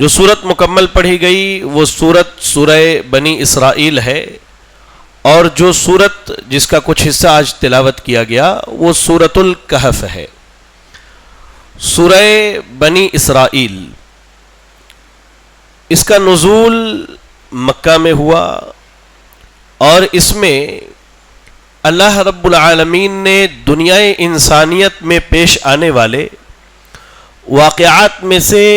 جو سورت مکمل پڑھی گئی وہ سورہ بنی اسرائیل ہے، اور جو سورت جس کا کچھ حصہ آج تلاوت کیا گیا وہ سورۃ الکہف ہے۔ سورہ بنی اسرائیل، اس کا نزول مکہ میں ہوا، اور اس میں اللہ رب العالمین نے دنیائے انسانیت میں پیش آنے والے واقعات میں سے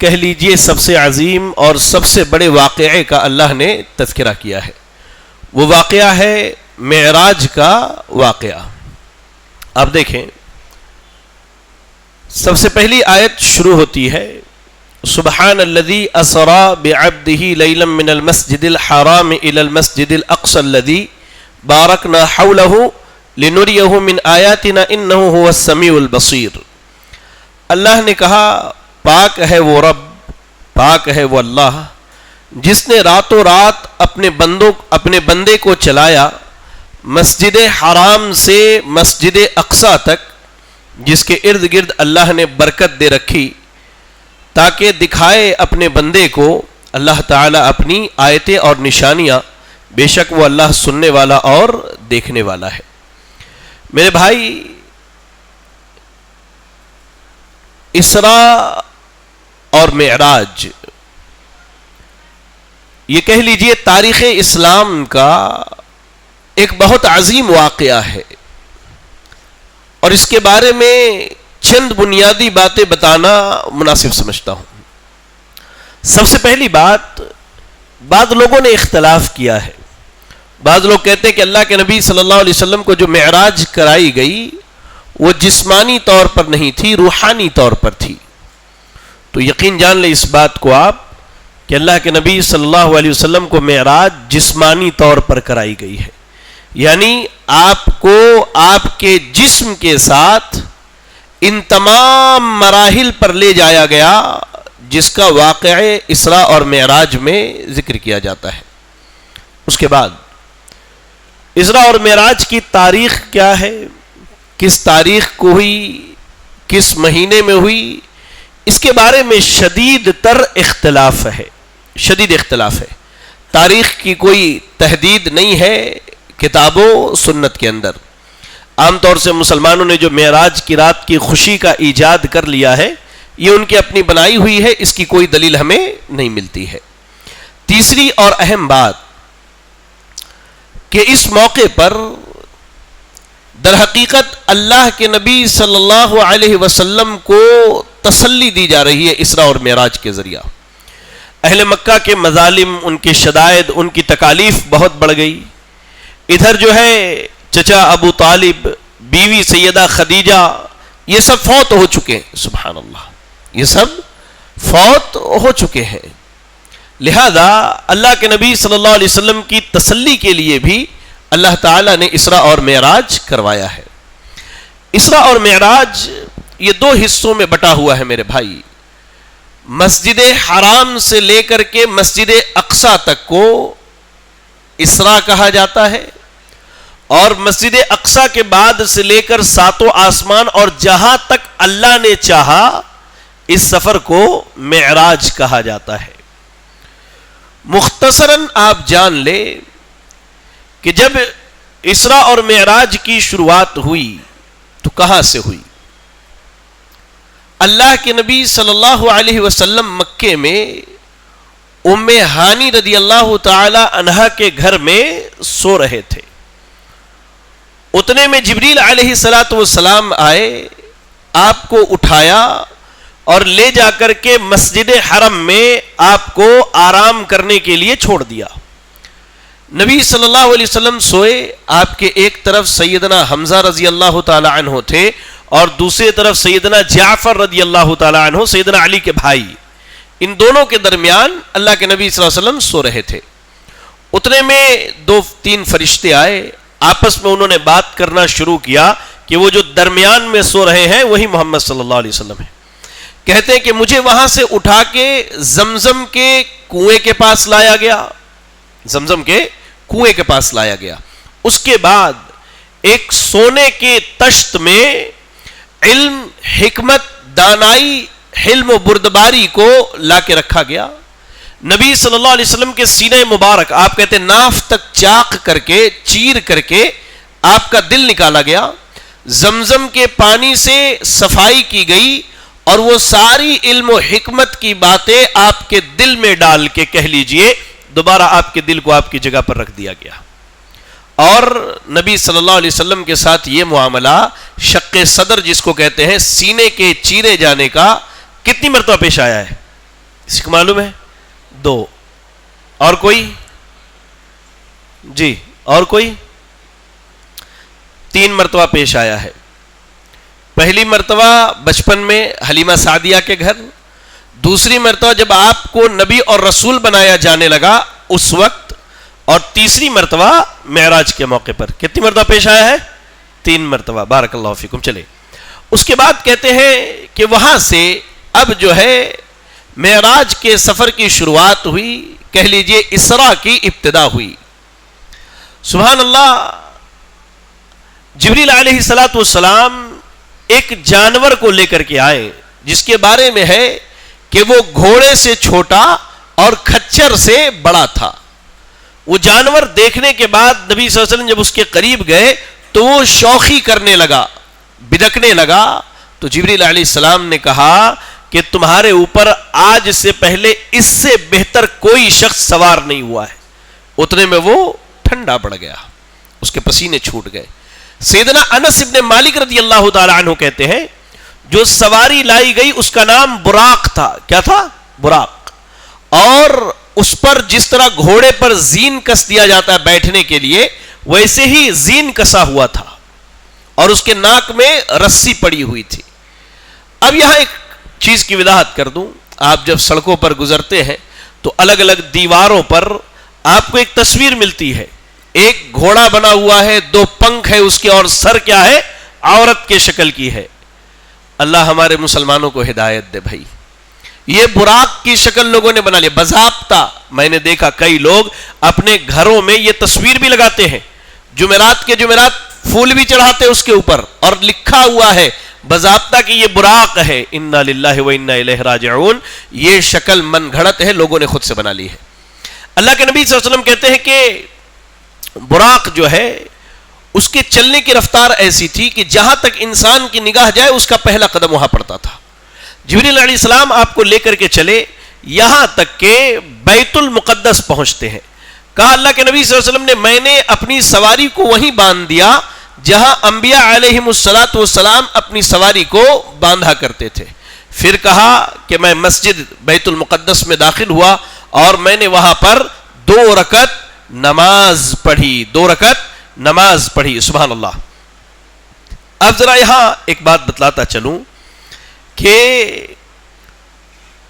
کہہ لیجئے سب سے عظیم اور سب سے بڑے واقعے کا اللہ نے تذکرہ کیا ہے۔ وہ واقعہ ہے معراج کا واقعہ۔ آپ دیکھیں، سب سے پہلی آیت شروع ہوتی ہے سبحان الذی اسری بعبدہ لیلا من المسجد الحرام الی المسجد الاقصی الذی بارکنا حولہ لنریہ من آیاتنا انہ هو السمیع البصیر۔ اللہ نے کہا پاک ہے وہ رب، پاک ہے وہ اللہ جس نے راتوں رات اپنے بندے کو چلایا مسجد حرام سے مسجد اقصی تک، جس کے ارد گرد اللہ نے برکت دے رکھی تاکہ دکھائے اپنے بندے کو اللہ تعالیٰ اپنی آیتیں اور نشانیاں، بے شک وہ اللہ سننے والا اور دیکھنے والا ہے۔ میرے بھائی، اسراء اور معراج یہ کہہ لیجئے تاریخ اسلام کا ایک بہت عظیم واقعہ ہے، اور اس کے بارے میں چند بنیادی باتیں بتانا مناسب سمجھتا ہوں۔ سب سے پہلی بات، بعض لوگوں نے اختلاف کیا ہے۔ بعض لوگ کہتے ہیں کہ اللہ کے نبی صلی اللہ علیہ وسلم کو جو معراج کرائی گئی وہ جسمانی طور پر نہیں تھی، روحانی طور پر تھی۔ تو یقین جان لیں اس بات کو آپ کہ اللہ کے نبی صلی اللہ علیہ وسلم کو معراج جسمانی طور پر کرائی گئی ہے، یعنی آپ کو آپ کے جسم کے ساتھ ان تمام مراحل پر لے جایا گیا جس کا واقعہ اسراء اور معراج میں ذکر کیا جاتا ہے۔ اس کے بعد اسراء اور معراج کی تاریخ کیا ہے، کس تاریخ کو ہوئی، کس مہینے میں ہوئی، اس کے بارے میں شدید تر اختلاف ہے، شدید اختلاف ہے۔ تاریخ کی کوئی تحدید نہیں ہے کتاب و سنت کے اندر۔ عام طور سے مسلمانوں نے جو معراج کی رات کی خوشی کا ایجاد کر لیا ہے یہ ان کی اپنی بنائی ہوئی ہے، اس کی کوئی دلیل ہمیں نہیں ملتی ہے۔ تیسری اور اہم بات کہ اس موقع پر در حقیقت اللہ کے نبی صلی اللہ علیہ وسلم کو تسلی دی جا رہی ہے اسراء اور معراج کے ذریعہ۔ اہل مکہ کے مظالم، ان کے شدائد، ان کی تکالیف بہت بڑھ گئی۔ ادھر جو ہے چچا ابو طالب، بیوی سیدہ خدیجہ، یہ سب فوت ہو چکے ہیں۔ سبحان اللہ، یہ سب فوت ہو چکے ہیں۔ لہذا اللہ کے نبی صلی اللہ علیہ وسلم کی تسلی کے لیے بھی اللہ تعالیٰ نے اسراء اور معراج کروایا ہے۔ اسراء اور معراج یہ دو حصوں میں بٹا ہوا ہے میرے بھائی۔ مسجد حرام سے لے کر کے مسجد اقصی تک کو اسراء کہا جاتا ہے، اور مسجد اقصی کے بعد سے لے کر ساتوں آسمان اور جہاں تک اللہ نے چاہا اس سفر کو معراج کہا جاتا ہے۔ مختصراً آپ جان لیں کہ جب اسراء اور معراج کی شروعات ہوئی تو کہاں سے ہوئی؟ اللہ کے نبی صلی اللہ علیہ وسلم مکے میں ام ہانی رضی اللہ تعالی عنہا کے گھر میں سو رہے تھے۔ اتنے میں جبریل علیہ السلام آئے، آپ کو اٹھایا اور لے جا کر کے مسجد حرم میں آپ کو آرام کرنے کے لیے چھوڑ دیا۔ نبی صلی اللہ علیہ وسلم سوئے، آپ کے ایک طرف سیدنا حمزہ رضی اللہ تعالی عنہ تھے اور دوسری طرف سیدنا جعفر رضی اللہ تعالی عنہ، سیدنا علی کے بھائی۔ ان دونوں کے درمیان اللہ کے نبی صلی اللہ علیہ وسلم سو رہے تھے۔ اتنے میں دو تین فرشتے آئے، آپس میں انہوں نے بات کرنا شروع کیا کہ وہ جو درمیان میں سو رہے ہیں وہی محمد صلی اللہ علیہ وسلم ہے۔ کہتے ہیں کہ مجھے وہاں سے اٹھا کے زمزم کے کنویں کے پاس لایا گیا، زمزم کے کنویں کے پاس لایا گیا۔ اس کے بعد ایک سونے کے تشت میں علم، حکمت، دانائی، حلم و بردباری کو لا کے رکھا گیا. نبی صلی اللہ علیہ وسلم کے سینہ مبارک آپ کہتے ہیں ناف تک چاق کر کے چیر کر کے آپ کا دل نکالا گیا. زمزم کے پانی سے صفائی کی گئی اور وہ ساری علم و حکمت کی باتیں آپ کے دل میں ڈال کے کہہ لیجئے دوبارہ آپ کے دل کو آپ کی جگہ پر رکھ دیا گیا. اور نبی صلی اللہ علیہ وسلم کے ساتھ یہ معاملہ شق صدر جس کو کہتے ہیں سینے کے چیرے جانے کا کتنی مرتبہ پیش آیا ہے؟ اس کو معلوم ہے؟ 2. اور کوئی؟ جی اور کوئی؟ 3 مرتبہ پیش آیا ہے. پہلی مرتبہ بچپن میں حلیمہ سعدیہ کے گھر، دوسری مرتبہ جب آپ کو نبی اور رسول بنایا جانے لگا اس وقت، اور تیسری مرتبہ معراج کے موقع پر. کتنی مرتبہ پیش آیا ہے؟ 3 مرتبہ. بارک اللہ فیکم. چلے اس کے بعد کہتے ہیں کہ وہاں سے اب جو ہے معراج کے سفر کی شروعات ہوئی، کہہ لیجئے اسراء کی ابتدا ہوئی. سبحان اللہ. جبریل علیہ السلام ایک جانور کو لے کر کے آئے جس کے بارے میں ہے کہ وہ گھوڑے سے چھوٹا اور کھچر سے بڑا تھا. وہ جانور دیکھنے کے بعد نبی صلی اللہ علیہ وسلم جب اس کے قریب گئے تو وہ شوخی کرنے لگا، بدکنے لگا. تو جبریل علیہ السلام نے کہا کہ تمہارے اوپر آج سے پہلے اس سے بہتر کوئی شخص سوار نہیں ہوا ہے. اتنے میں وہ ٹھنڈا پڑ گیا، اس کے پسینے چھوٹ گئے. سیدنا انس ابن مالک رضی اللہ تعالی عنہ کہتے ہیں جو سواری لائی گئی اس کا نام براق تھا. کیا تھا؟ براق. اور اس پر جس طرح گھوڑے پر زین کس دیا جاتا ہے بیٹھنے کے لیے، ویسے ہی زین کسا ہوا تھا اور اس کے ناک میں رسی پڑی ہوئی تھی. اب یہاں ایک چیز کی وضاحت کر دوں. آپ جب سڑکوں پر گزرتے ہیں تو الگ الگ دیواروں پر آپ کو ایک تصویر ملتی ہے. ایک گھوڑا بنا ہوا ہے، 2 پنکھ ہے اس کے، اور سر کیا ہے؟ عورت کے شکل کی ہے. اللہ ہمارے مسلمانوں کو ہدایت دے بھائی. یہ براق کی شکل لوگوں نے بنا لیا باضابطہ. میں نے دیکھا کئی لوگ اپنے گھروں میں یہ تصویر بھی لگاتے ہیں، جمعرات کے جمعرات پھول بھی چڑھاتے اس کے اوپر، اور لکھا ہوا ہے باضابطہ کہ یہ براق ہے. انا للہ و انا الیہ راجعون. یہ شکل من گھڑت ہے، لوگوں نے خود سے بنا لی ہے. اللہ کے نبی صلی اللہ علیہ وسلم کہتے ہیں کہ براق جو ہے اس کے چلنے کی رفتار ایسی تھی کہ جہاں تک انسان کی نگاہ جائے اس کا پہلا قدم وہاں پڑتا تھا. جبریل علیہ السلام آپ کو لے کر کے چلے یہاں تک کہ بیت المقدس پہنچتے ہیں. کہا اللہ کے نبی صلی اللہ علیہ وسلم نے میں نے اپنی سواری کو وہیں باندھ دیا جہاں انبیاء علیہم السلام اپنی سواری کو باندھا کرتے تھے. پھر کہا کہ میں مسجد بیت المقدس میں داخل ہوا اور میں نے وہاں پر 2 رکعت نماز پڑھی. 2 رکعت نماز پڑھی. سبحان اللہ. اب ذرا یہاں ایک بات بتلاتا چلوں کہ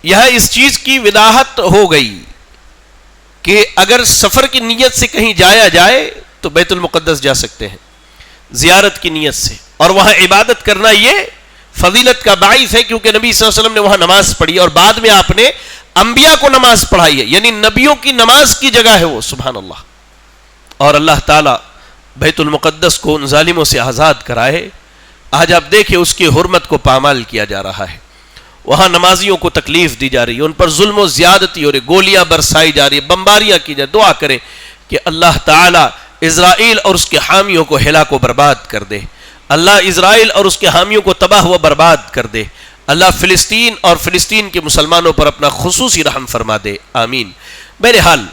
یہاں اس چیز کی وضاحت ہو گئی کہ اگر سفر کی نیت سے کہیں جایا جائے تو بیت المقدس جا سکتے ہیں زیارت کی نیت سے، اور وہاں عبادت کرنا یہ فضیلت کا باعث ہے کیونکہ نبی صلی اللہ علیہ وسلم نے وہاں نماز پڑھی اور بعد میں آپ نے انبیاء کو نماز پڑھائی ہے، یعنی نبیوں کی نماز کی جگہ ہے وہ. سبحان اللہ. اور اللہ تعالی بیت المقدس کو ان ظالموں سے آزاد کرائے. آج آپ دیکھیں اس کی حرمت کو پامال کیا جا رہا ہے. وہاں نمازیوں کو تکلیف دی جا رہی ہے، ان پر ظلم و زیادتی ہو رہی، گولیاں برسائی جا رہی ہے، بمباریاں کی جا. دعا کریں کہ اللہ تعالی اسرائیل اور اس کے حامیوں کو ہلاک و برباد کر دے. اللہ اسرائیل اور اس کے حامیوں کو تباہ و برباد کر دے. اللہ فلسطین اور فلسطین کے مسلمانوں پر اپنا خصوصی رحم فرما دے. آمین. بہرحال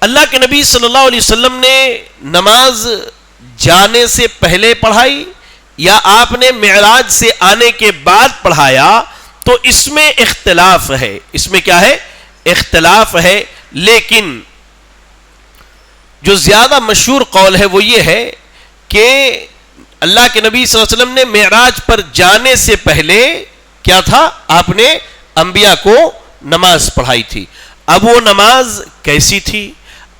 اللہ کے نبی صلی اللہ علیہ وسلم نے نماز جانے سے پہلے پڑھائی یا آپ نے معراج سے آنے کے بعد پڑھایا تو اس میں اختلاف ہے. اس میں کیا ہے؟ اختلاف ہے. لیکن جو زیادہ مشہور قول ہے وہ یہ ہے کہ اللہ کے نبی صلی اللہ علیہ وسلم نے معراج پر جانے سے پہلے کیا تھا؟ آپ نے انبیاء کو نماز پڑھائی تھی. اب وہ نماز کیسی تھی،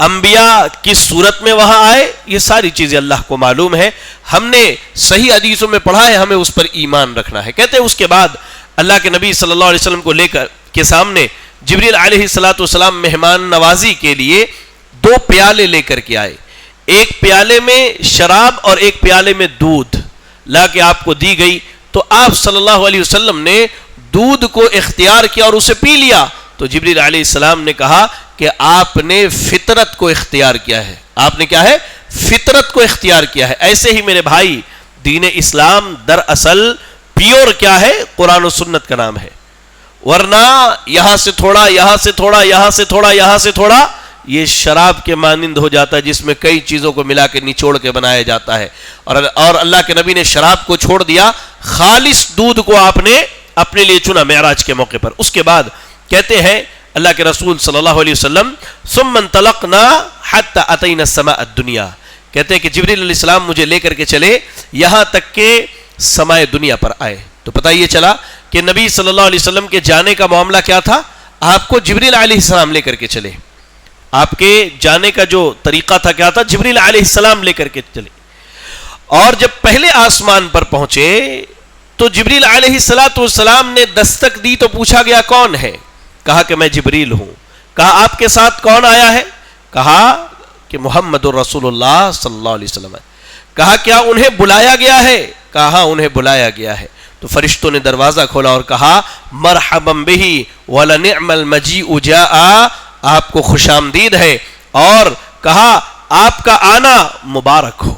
انبیاء کس صورت میں وہاں آئے، یہ ساری چیزیں اللہ کو معلوم ہے. ہم نے صحیح حدیثوں میں پڑھا ہے، ہمیں اس پر ایمان رکھنا ہے. کہتے ہیں اس کے بعد اللہ کے نبی صلی اللہ علیہ وسلم کو لے کر کے سامنے جبریل علیہ السلام مہمان نوازی کے لیے 2 پیالے لے کر کے آئے. ایک پیالے میں شراب اور ایک پیالے میں دودھ لا کے آپ کو دی گئی. تو آپ صلی اللہ علیہ وسلم نے دودھ کو اختیار کیا اور اسے پی لیا تو جبریل علیہ السلام نے کہا کہ آپ نے فطرت کو اختیار کیا ہے. آپ نے کیا ہے؟ فطرت کو اختیار کیا ہے. ایسے ہی میرے بھائی دین اسلام دراصل پیور کیا ہے؟ قرآن و سنت کا نام ہے. ورنہ یہاں سے تھوڑا، یہاں سے تھوڑا، یہاں سے تھوڑا، یہاں سے تھوڑا، یہ شراب کے مانند ہو جاتا ہے جس میں کئی چیزوں کو ملا کے نچوڑ کے بنایا جاتا ہے. اور اللہ کے نبی نے شراب کو چھوڑ دیا، خالص دودھ کو آپ نے اپنے لیے چنا معراج کے موقع پر. اس کے بعد کہتے ہیں اللہ کے رسول صلی اللہ علیہ وسلم ثم انطلقنا حتى اتينا السماء الدنيا، کہتے ہیں کہ جبریل علیہ السلام مجھے لے کر کے چلے یہاں تک کہ سمائے دنیا پر آئے. تو پتہ یہ چلا کہ نبی صلی اللہ علیہ وسلم کے جانے کا معاملہ کیا تھا؟ آپ کو جبریل علیہ السلام لے کر کے چلے. آپ کے جانے کا جو طریقہ تھا کیا تھا؟ جبریل علیہ السلام لے کر کے چلے. اور جب پہلے آسمان پر پہنچے تو جبریل علیہ السلام نے دستک دی تو پوچھا گیا کون ہے؟ کہا کہ میں جبریل ہوں. کہا آپ کے ساتھ کون آیا ہے؟ کہا کہ محمد الرسول اللہ صلی اللہ علیہ وسلم ہے. کہا کیا انہیں بلایا گیا ہے؟ کہا ہاں انہیں بلایا گیا ہے. تو فرشتوں نے دروازہ کھولا اور کہا مرحبا بہ ولنعم المجیء جاء، آپ کو خوش آمدید ہے، اور کہا آپ کا آنا مبارک ہو.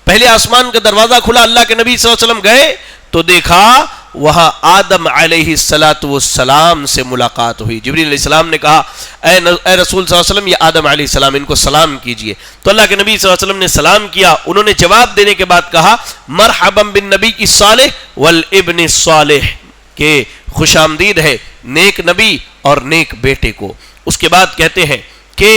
پہلے آسمان کا دروازہ کھلا، اللہ کے نبی صلی اللہ علیہ وسلم گئے تو دیکھا وہاں آدم علیہ السلام سے ملاقات ہوئی. جبریل علیہ السلام نے کہا اے رسول صلی اللہ علیہ وسلم یہ آدم علیہ السلام، ان کو سلام کیجئے. تو اللہ کے نبی صلی اللہ علیہ وسلم نے سلام کیا. انہوں نے جواب دینے کے بعد کہا مرحبا بالنبی الصالح والابن الصالح، کہ خوش آمدید ہے نیک نبی اور نیک بیٹے کو. اس کے بعد کہتے ہیں کہ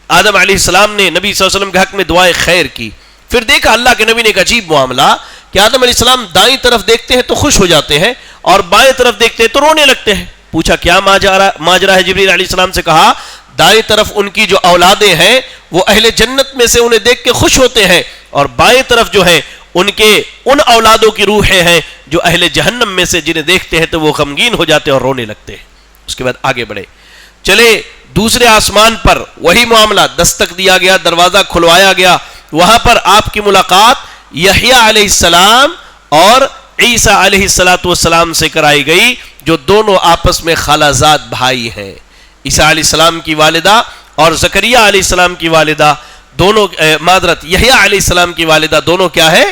آدم علیہ السلام نے نبی صلی اللہ علیہ وسلم کے حق میں دعائے خیر کی. پھر دیکھا اللہ کے نبی نے ایک عجیب معاملہ کہ آدم علیہ السلام دائیں طرف دیکھتے ہیں تو خوش ہو جاتے ہیں اور بائیں طرف دیکھتے ہیں تو رونے لگتے ہیں. پوچھا کیا ماجرا ہے؟ جبریل علیہ السلام سے کہا دائیں طرف ان کی جو اولادیں ہیں وہ اہل جنت میں سے انہیں دیکھ کے خوش ہوتے ہیں، اور بائیں طرف جو ہیں ان اولادوں کی روحیں ہیں جو اہل جہنم میں سے جنہیں دیکھتے ہیں تو وہ غمگین ہو جاتے ہیں اور رونے لگتے ہیں. اس کے بعد آگے بڑھے، چلے دوسرے آسمان پر وہی معاملہ، دستک دیا گیا، دروازہ کھلوایا گیا. وہاں پر آپ کی ملاقات یحییٰ علیہ السلام اور عیسیٰ علیہ السلام سے کرائی گئی، جو دونوں آپس میں خالہ زاد بھائی ہیں. عیسیٰ علیہ السلام کی والدہ اور زکریہ علیہ السلام کی والدہ دونوں، معذرت یحییٰ علیہ السلام کی والدہ دونوں کیا ہے؟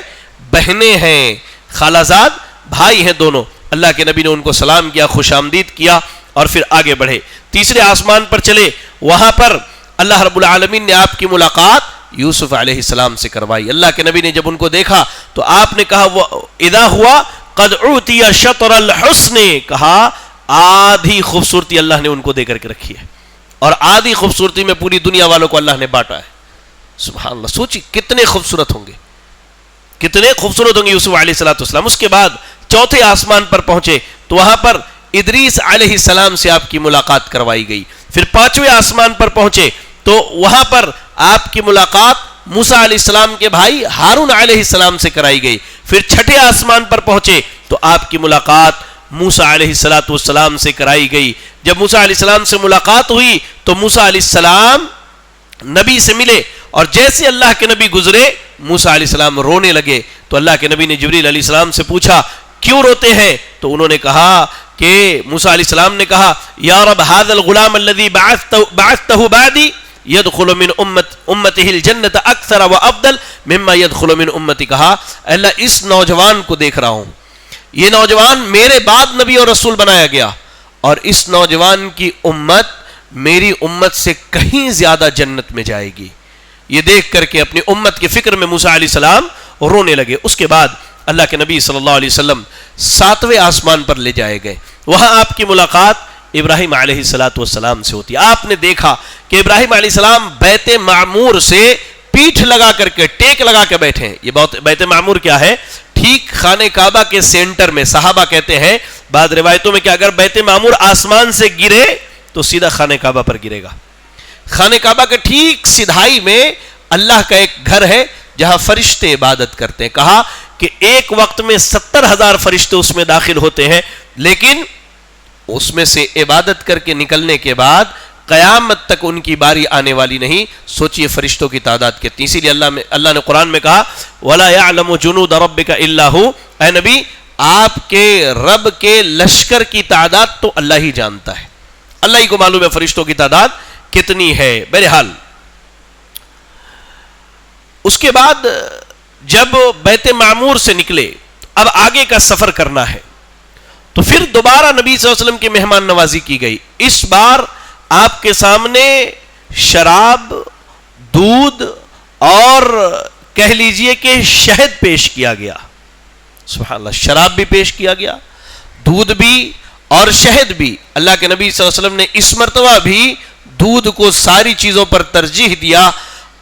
بہنیں ہیں، خالہ زاد بھائی ہیں دونوں. اللہ کے نبی نے ان کو سلام کیا، خوش آمدید کیا، اور پھر آگے بڑھے. تیسرے آسمان پر چلے، وہاں پر اللہ رب العالمین نے آپ کی ملاقات یوسف علیہ السلام سے کروائی. اللہ کے نبی نے جب ان کو دیکھا تو آپ نے کہا اذا ہوا قد اعطی شطر الحسن، کہا آدھی خوبصورتی اللہ نے ان کو دے کر کے رکھی ہے، اور آدھی خوبصورتی میں پوری دنیا والوں کو اللہ نے بانٹا ہے. سبحان اللہ، سوچی کتنے خوبصورت ہوں گے، کتنے خوبصورت ہوں گے یوسف علیہ السلام. اس کے بعد چوتھے آسمان پر پہنچے تو وہاں پر ادریس علیہ السلام سے آپ کی ملاقات کروائی گئی. پھر پانچویں آسمان پر پہنچے تو وہاں پر آپ کی ملاقات موسیٰ علیہ السلام کے بھائی ہارون علیہ السلام سے کرائی گئی. پھر چھٹے آسمان پر پہنچے تو آپ کی ملاقات موسیٰ علیہ السلام سے کرائی گئی. جب موسیٰ علیہ السلام سے ملاقات ہوئی تو موسیٰ علیہ السلام نبی سے ملے، اور جیسے اللہ کے نبی گزرے موسیٰ علیہ السلام رونے لگے. تو اللہ کے نبی نے جبریل علیہ السلام سے پوچھا کیوں روتے ہیں؟ تو انہوں نے کہا کہ موسیٰ علیہ السلام نے کہا یا رب هذا الغلام الذي بعثته بعدي يدخل من امته الجنة اکثر وافضل مما يدخل من امتي. کہا اللہ اس نوجوان کو دیکھ رہا ہوں، یہ نوجوان میرے بعد نبی اور رسول بنایا گیا، اور اس نوجوان کی امت میری امت سے کہیں زیادہ جنت میں جائے گی. یہ دیکھ کر کے اپنی امت کی فکر میں موسیٰ علیہ السلام رونے لگے. اس کے بعد اللہ کے نبی صلی اللہ علیہ وسلم ساتویں آسمان پر لے جائے گئے. وہاں آپ کی ملاقات ابراہیم علیہ السلام سے ہوتی. آپ نے دیکھا کہ ابراہیم علیہ السلام بیت معمور سے پیٹھ لگا کر کے، ٹیک لگا کے بیٹھے ہیں. یہ بیت معمور کیا ہے؟ ٹھیک خانہ کعبہ کے سینٹر میں. صحابہ کہتے ہیں بعض روایتوں میں کہ اگر بیت معمور آسمان سے گرے تو سیدھا خانہ کعبہ پر گرے گا. خانہ کعبہ کے ٹھیک سدھائی میں اللہ کا ایک گھر ہے جہاں فرشتے عبادت کرتے ہیں. کہا کہ ایک وقت میں 70,000 فرشتے اس میں داخل ہوتے ہیں، لیکن اس میں سے عبادت کر کے نکلنے کے بعد قیامت تک ان کی باری آنے والی نہیں. سوچئے فرشتوں کی تعداد کتنی. اسی لیے اللہ نے قرآن میں کہا وَلَا يَعْلَمُ جُنُودَ رَبِّكَ إِلَّا هُ. اے نبی آپ کے رب کے لشکر کی تعداد تو اللہ ہی جانتا ہے، اللہ ہی کو معلوم ہے فرشتوں کی تعداد کتنی ہے۔ بہرحال اس کے بعد جب بیت معمور سے نکلے، اب آگے کا سفر کرنا ہے، تو پھر دوبارہ نبی صلی اللہ علیہ وسلم کی مہمان نوازی کی گئی۔ اس بار آپ کے سامنے شراب، دودھ اور کہہ لیجئے کہ شہد پیش کیا گیا۔ سبحان اللہ، شراب بھی پیش کیا گیا، دودھ بھی اور شہد بھی۔ اللہ کے نبی صلی اللہ علیہ وسلم نے اس مرتبہ بھی دودھ کو ساری چیزوں پر ترجیح دیا۔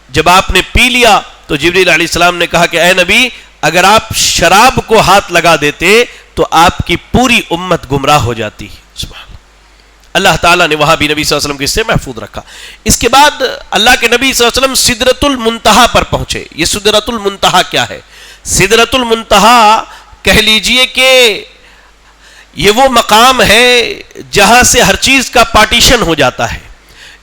جب آپ نے پی لیا تو جبریل علیہ السلام نے کہا کہ اے نبی، اگر آپ شراب کو ہاتھ لگا دیتے تو آپ کی پوری امت گمراہ ہو جاتی۔ سبحان اللہ، اللہ تعالیٰ نے وہاں بھی نبی صلی اللہ علیہ وسلم کو اس سے محفوظ رکھا۔ اس کے بعد اللہ کے نبی صلی اللہ علیہ وسلم سدرۃ المنتہا پر پہنچے۔ یہ سدرۃ المنتہا کیا ہے؟ سدرۃ المنتہا کہہ لیجئے کہ یہ وہ مقام ہے جہاں سے ہر چیز کا پارٹیشن ہو جاتا ہے،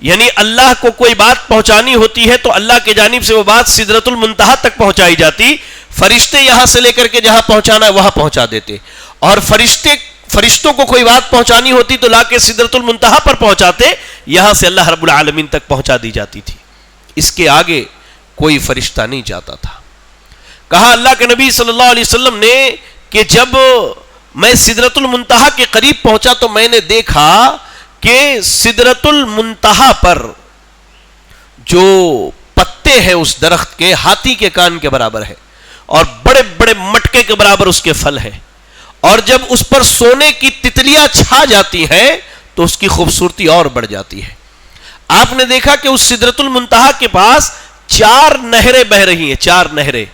یعنی اللہ کو کوئی بات پہنچانی ہوتی ہے تو اللہ کی جانب سے وہ بات سدرۃ المنتہا تک پہنچائی جاتی، فرشتے یہاں سے لے کر کے جہاں پہنچانا ہے وہاں پہنچا دیتے، اور فرشتوں کو کوئی بات پہنچانی ہوتی تو لا کے سدرۃ المنتہا پر پہنچاتے، یہاں سے اللہ رب العالمین تک پہنچا دی جاتی تھی، اس کے آگے کوئی فرشتہ نہیں جاتا تھا۔ کہا اللہ کے نبی صلی اللہ علیہ وسلم نے کہ جب میں سدرۃ المنتہا کے قریب پہنچا تو میں نے دیکھا کہ سدرۃ المنتہا پر جو پتے ہیں اس درخت کے ہاتھی کے کان کے برابر ہے، اور بڑے بڑے مٹکے کے برابر اس کے پھل ہیں، اور جب اس پر سونے کی تتلیاں چھا جاتی ہیں تو اس کی خوبصورتی اور بڑھ جاتی ہے۔ آپ نے دیکھا کہ اس سدرۃ المنتہا کے پاس 4 نہریں بہ رہی ہیں، 4 نہریں۔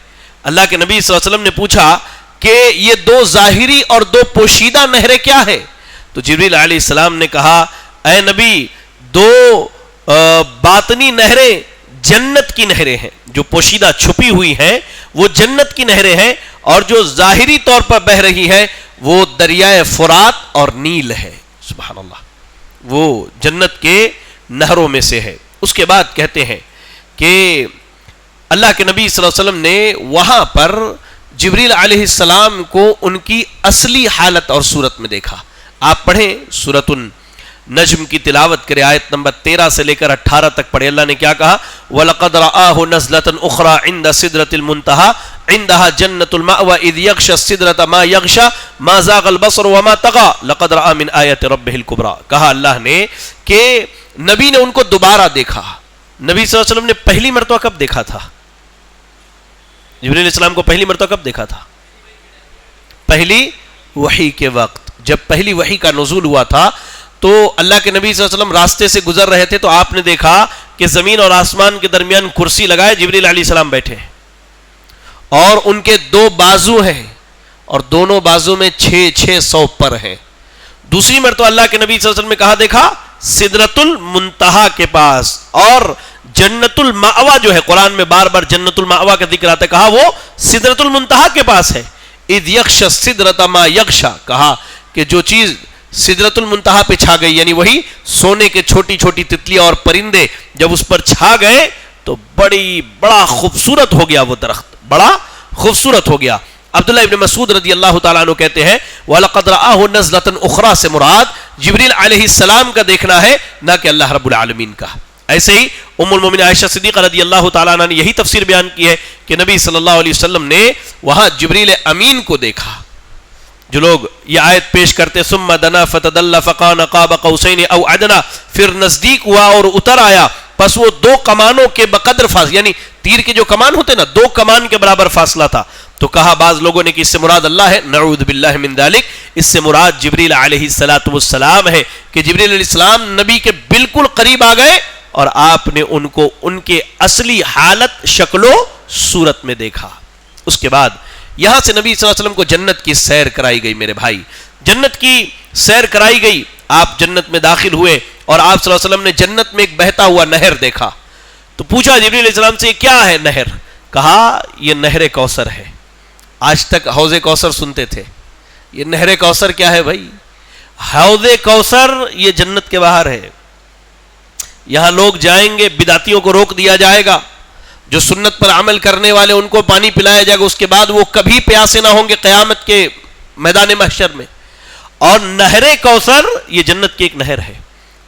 اللہ کے نبی صلی اللہ علیہ وسلم نے پوچھا کہ یہ 2 ظاہری اور 2 پوشیدہ نہریں کیا ہیں؟ تو جبریل علیہ السلام نے کہا اے نبی، 2 باطنی نہریں جنت کی نہریں ہیں، جو پوشیدہ چھپی ہوئی ہیں وہ جنت کی نہریں ہیں، اور جو ظاہری طور پر بہ رہی ہے وہ دریائے فرات اور نیل ہے۔ سبحان اللہ، وہ جنت کے نہروں میں سے ہے۔ اس کے بعد کہتے ہیں کہ اللہ کے نبی صلی اللہ علیہ وسلم نے وہاں پر جبریل علیہ السلام کو ان کی اصلی حالت اور صورت میں دیکھا۔ آپ پڑھیں سورۃ النجم کی تلاوت کریں، آیت نمبر 13 سے لے کر 18 تک پڑھیں۔ اللہ نے کیا کہا؟ وَلَقَدْ رَآهُ نَزْلَةً أُخْرَى عِنْدَ سِدْرَةِ الْمُنْتَهَى عِنْدَهَا جَنَّةُ الْمَأْوَى إِذْ يَغْشَى السِّدْرَةَ مَا يَغْشَى مَا زَاغَ الْبَصَرُ وَمَا طَغَى لَقَدْ رَآ مِنْ آيَاتِ رَبِّهِ الْكُبْرَى۔ کہا اللہ نے کہ نبی نے ان کو دوبارہ دیکھا۔ نبی صلی اللہ علیہ وسلم نے پہلی مرتبہ کب دیکھا تھا؟ جبریل علیہ السلام کو پہلی مرتبہ کب دیکھا تھا؟ پہلی وحی کے وقت، جب پہلی وحی کا نزول ہوا تھا تو اللہ کے نبی صلی اللہ علیہ وسلم راستے سے گزر رہے تھے، تو آپ نے دیکھا کہ زمین اور آسمان کے درمیان کرسی لگائے جبریل علیہ السلام بیٹھے ہیں، اور ان کے 2 بازو ہیں، اور دونوں بازو میں 600 پر ہیں۔ دوسری مرتبہ اللہ کے نبی صلی اللہ علیہ وسلم نے کہا دیکھا؟ سدرۃ المنتہا کے پاس، اور جنت المأوا جو ہے، قرآن میں بار بار جنت المأوا کا ذکر آتا ہے، کہا وہ سدرۃ المنتہا کے پاس ہے۔ اذ یغشی السدرۃ ما یغشی، کہا کہ جو چیز سدرۃ المنتہا پہ چھا گئی، یعنی وہی سونے کے چھوٹی چھوٹی تتلیاں اور پرندے جب اس پر چھا گئے تو بڑا خوبصورت ہو گیا، وہ درخت بڑا خوبصورت ہو گیا۔ عبداللہ ابن مسعود رضی اللہ تعالیٰ عنہ کہتے ہیں وَلَقَدْ رَآهُ نَزْلَةً أُخْرَى سے مراد جبریل علیہ السلام کا دیکھنا ہے، نہ کہ اللہ رب العالمین کا۔ ایسے ہی ام المومنین عائشہ صدیقہ رضی اللہ تعالیٰ عنہ نے یہی تفسیر بیان کی ہے کہ نبی صلی اللہ علیہ وسلم نے وہاں جبریل امین کو دیکھا۔ جو لوگ یہ آیت پیش کرتے ثم دنا فتدلى فكان قاب قوسين او ادنى، پھر نزدیک ہوا اور اتر آیا، پس وہ 2 کمانوں کے بقدر فاصلہ، یعنی تیر کے جو کمان ہوتے نا 2 کمان کے برابر فاصلہ تھا۔ تو کہا بعض لوگوں نے کہ اس سے مراد اللہ ہے، نعوذ باللہ من ذلک، اس سے مراد جبریل علیہ السلام ہے کہ جبریل علیہ السلام نبی کے بالکل قریب آ گئے اور آپ نے ان کو ان کے اصلی حالت، شکل و صورت میں دیکھا۔ اس کے بعد یہاں سے نبی صلی اللہ علیہ وسلم کو جنت کی سیر کرائی گئی۔ میرے بھائی، جنت کی سیر کرائی گئی، آپ جنت میں داخل ہوئے اور آپ صلی اللہ علیہ وسلم نے جنت میں ایک بہتا ہوا نہر دیکھا۔ تو پوچھا جبریل علیہ السلام سے یہ کیا ہے نہر؟ کہا یہ نہر کوثر ہے۔ آج تک حوض کوثر سنتے تھے، یہ نہر کوثر کیا ہے بھائی؟ حوض کوثر یہ جنت کے باہر ہے، یہاں لوگ جائیں گے، بدعتیوں کو روک دیا جائے گا، جو سنت پر عمل کرنے والے ان کو پانی پلایا جائے گا، اس کے بعد وہ کبھی پیاسے نہ ہوں گے قیامت کے میدان محشر میں. اور نہر کوثر یہ جنت کی ایک نہر ہے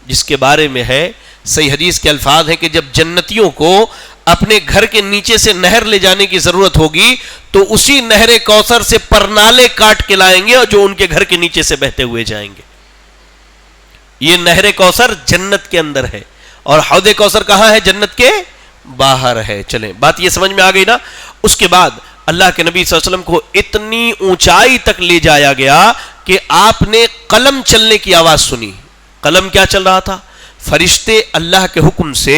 جس کے بارے میں ہے صحیح حدیث کے الفاظ ہیں کہ جب جنتیوں کو اپنے گھر کے نیچے سے نہر لے جانے کی ضرورت ہوگی تو اسی نہر کوثر سے پرنالے کاٹ کے لائیں گے اور جو ان کے گھر کے نیچے سے بہتے ہوئے جائیں گے. یہ نہر کوثر جنت کے اندر ہے اور حوض کوثر کہاں ہے؟ جنت کے باہر ہے. چلیں بات یہ سمجھ میں آ گئی نا. اس کے بعد اللہ کے نبی صلی اللہ علیہ وسلم کو اتنی اونچائی تک لے جایا گیا کہ آپ نے قلم چلنے کی آواز سنی. قلم کیا چل رہا تھا؟ فرشتے اللہ کے حکم سے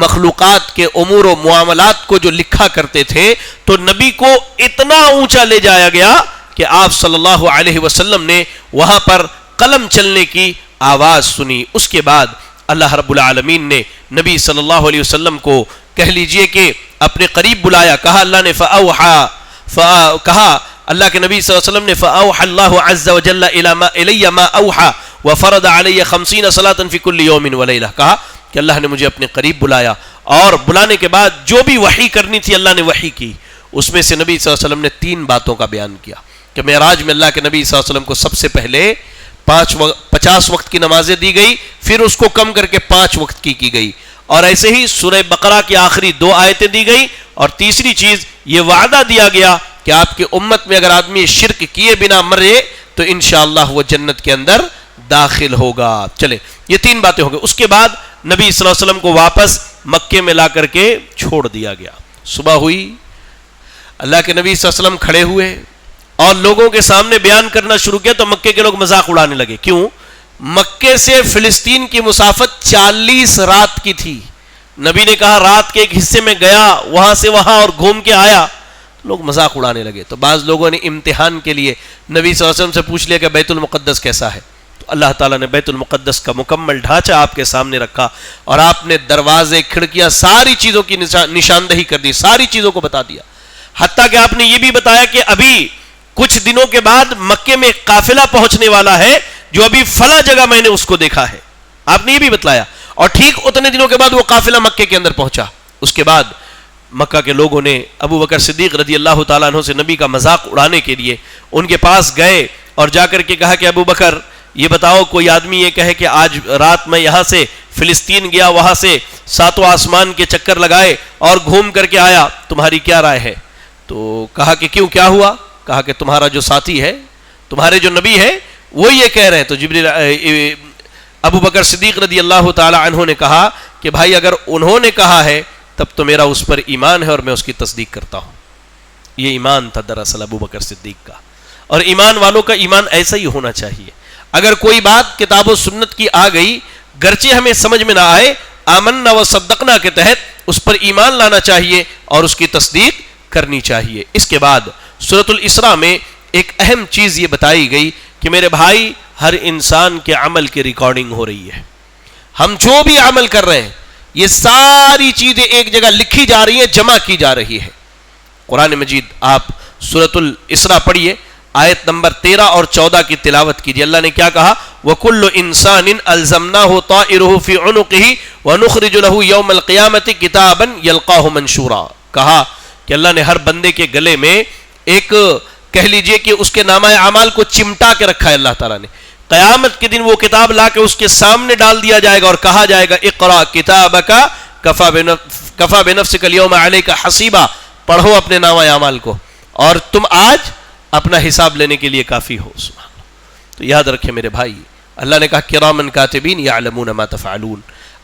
مخلوقات کے امور و معاملات کو جو لکھا کرتے تھے تو نبی کو اتنا اونچا لے جایا گیا کہ آپ صلی اللہ علیہ وسلم نے وہاں پر قلم چلنے کی آواز سنی. اس کے بعد اللہ رب العالمین نے نبی صلی اللہ علیہ وسلم کو کہہ لیجئے کہ اپنے قریب بلایا. کہا اللہ نے کہا اللہ کے نبی صلی اللہ علیہ وسلم نے فَأَوْحَى اللَّهُ عَزَّ وَجَلَّ إِلَيَّ مَا أَوْحَى وَفَرَضَ عَلَيَّ 50 صَلَاةً فِي كُلِّ يَوْمٍ وَلَيْلَةٍ. کہا کہ اللہ نے مجھے اپنے قریب بلایا اور بلانے کے بعد جو بھی وحی کرنی تھی اللہ نے وحی کی. اس میں سے نبی صلی اللہ علیہ وسلم نے 3 باتوں کا بیان کیا کہ معراج میں اللہ کے نبی صلی اللہ علیہ وسلم کو سب سے پہلے 50 وقت کی نمازیں دی گئی, پھر اس کو کم کر کے 5 وقت کی گئی, اور ایسے ہی سورہ بقرہ کی آخری 2 آیتیں دی گئی, اور تیسری چیز یہ وعدہ دیا گیا کہ آپ کی امت میں اگر آدمی شرک کیے بنا مرے تو انشاءاللہ وہ جنت کے اندر داخل ہوگا. چلے یہ 3 باتیں ہو گئی. اس کے بعد نبی صلی اللہ علیہ وسلم کو واپس مکے میں لا کر کے چھوڑ دیا گیا. صبح ہوئی, اللہ کے نبی صلی اللہ علیہ وسلم کھڑے ہوئے اور لوگوں کے سامنے بیان کرنا شروع کیا تو مکے کے لوگ مذاق اڑانے لگے. کیوں؟ مکے سے فلسطین کی مسافت 40 رات کی تھی. نبی نے کہا رات کے ایک حصے میں گیا, وہاں سے وہاں اور گھوم کے آیا. لوگ مذاق اڑانے لگے. تو بعض لوگوں نے امتحان کے لیے نبی صلی اللہ علیہ وسلم سے پوچھ لیا کہ بیت المقدس کیسا ہے. تو اللہ تعالیٰ نے بیت المقدس کا مکمل ڈھانچہ آپ کے سامنے رکھا اور آپ نے دروازے, کھڑکیاں, ساری چیزوں کی نشاندہی کر دی, ساری چیزوں کو بتا دیا. حتیٰ کہ آپ نے یہ بھی بتایا کہ ابھی کچھ دنوں کے بعد مکے میں ایک قافلہ پہنچنے والا ہے جو ابھی فلاں جگہ میں نے اس کو دیکھا ہے. آپ نے یہ بھی بتلایا, اور ٹھیک اتنے دنوں کے بعد وہ قافلہ مکے کے اندر پہنچا. اس کے بعد مکہ کے لوگوں نے ابو بکر صدیق رضی اللہ تعالیٰ عنہ سے نبی کا مذاق اڑانے کے لیے ان کے پاس گئے اور جا کر کے کہا کہ ابو بکر یہ بتاؤ, کوئی آدمی یہ کہے کہ آج رات میں یہاں سے فلسطین گیا, وہاں سے 7 آسمان کے چکر لگائے اور گھوم کر کے آیا, تمہاری کیا رائے ہے؟ تو کہا کہ کیوں, کیا ہوا؟ کہا کہ تمہارا جو ساتھی ہے, تمہارے جو نبی ہے وہ یہ کہہ رہے ہیں. تو جبریل ابو بکر صدیق رضی اللہ تعالی عنہ نے کہا کہ بھائی اگر انہوں نے کہا ہے تب تو میرا اس پر ایمان ہے اور میں اس کی تصدیق کرتا ہوں. یہ ایمان تھا دراصل ابو بکر صدیق کا, اور ایمان والوں کا ایمان ایسا ہی ہونا چاہیے. اگر کوئی بات کتاب و سنت کی آ گئی, گرچہ ہمیں سمجھ میں نہ آئے, آمنا و صدقنا کے تحت اس پر ایمان لانا چاہیے اور اس کی تصدیق کرنی چاہیے. اس کے بعد سورۃ الاسراء میں ایک اہم چیز یہ بتائی گئی کہ میرے بھائی ہر انسان کے عمل کی ریکارڈنگ ہو رہی ہے. ہم جو بھی عمل کر رہے ہیں یہ ساری چیزیں ایک جگہ لکھی جا رہی ہیں, جمع کی جا رہی ہے. قرآن مجید آپ سورۃ الاسراء پڑھیے, آیت نمبر 13 اور 14 کی تلاوت کیجیے. اللہ نے کیا کہا؟ وَكُلُّ إِنسَانٍ أَلْزَمْنَاهُ طَائِرُهُ فِي عُنُقِهِ وَنُخْرِجُ لَهُ يَوْمَ الْقِيَامَةِ كِتَابًا يَلْقَاهُ مَنشُورًا. کہا کہ اللہ نے ہر بندے کے گلے میں ایک کہہ لیجئے کہ اس کے نامہ اعمال کو چمٹا کے رکھا ہے اللہ تعالیٰ نے. قیامت کے دن وہ کتاب لا کے اس کے سامنے ڈال دیا جائے گا اور کہا جائے گا اقرا کتابک کفا بنفسک اليوم علیک حسیبا, پڑھو اپنے نامہ اعمال کو اور تم آج اپنا حساب لینے کے لیے کافی ہو. سبحان اللہ. تو یاد رکھیں میرے بھائی, اللہ نے کہا کرامن کاتبین یعلمون ما تفعلون.